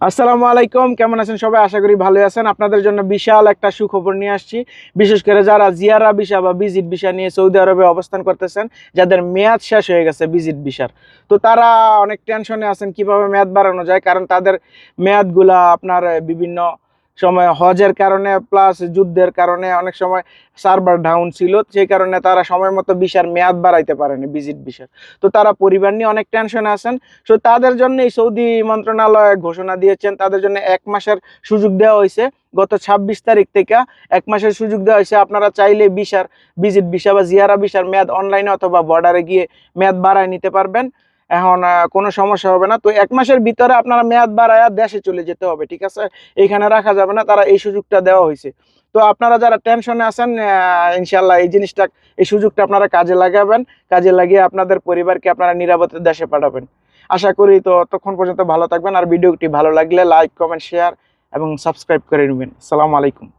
আসসালামু আলাইকুম, কেমন আছেন সবাই? আশা করি ভালো আছেন। আপনাদের জন্য বিশাল একটা সুখবর নিয়ে আসছি। বিশেষ করে যারা জিয়ারা ভিসা বা ভিজিট ভিসা নিয়ে সৌদি আরবে অবস্থান করতেছেন, যাদের মেয়াদ শেষ হয়ে গেছে ভিজিট ভিসার, তো তারা অনেক টেনশনে আছেন কিভাবে মেয়াদ বাড়ানো যায়। কারণ তাদের মেয়াদগুলা আপনার বিভিন্ন সময় হজের কারণে প্লাস যুদ্ধের কারণে অনেক সময় সার্ভার ডাউন ছিল, সেই কারণে তারা সময় মতো ভিসার মেয়াদ বাড়াইতে পারেনি ভিজিট ভিসার। তো তারা পরিবার নিয়ে অনেক টেনশনে আছেন। সো তাদের জন্য এই সৌদি মন্ত্রণালয় ঘোষণা দিয়েছেন, তাদের জন্য 1 মাসের সুযোগ দেওয়া হয়েছে। গত 26 তারিখ থেকে 1 মাসের সুযোগ দেওয়া হয়েছে। আপনারা চাইলে ভিসার ভিজিট ভিসা বা জিয়ারা ভিসার মেয়াদ অনলাইনে অথবা বর্ডারে গিয়ে মেয়াদ বাড়ায় নিতে পারবেন। এখন কোনো সমস্যা হবে না। তো 1 মাসের ভিতরে আপনারা মেয়াদ বাড়ায়া দেশে চলে যেতে হবে, ঠিক আছে? এইখানে রাখা যাবে না, তারা এই সুযোগটা দেওয়া হয়েছে। তো আপনারা যারা টেনশনে আছেন, ইনশাল্লাহ এই জিনিসটা, এই সুযোগটা আপনারা কাজে লাগাবেন। কাজে লাগিয়ে আপনাদের পরিবারকে আপনারা নিরাপদে দেশে পাঠাবেন। আশা করি। তো ততক্ষণ পর্যন্ত ভালো থাকবেন। আর ভিডিওটি ভালো লাগলে লাইক, কমেন্ট, শেয়ার এবং সাবস্ক্রাইব করে নেবেন। আসসালামু আলাইকুম।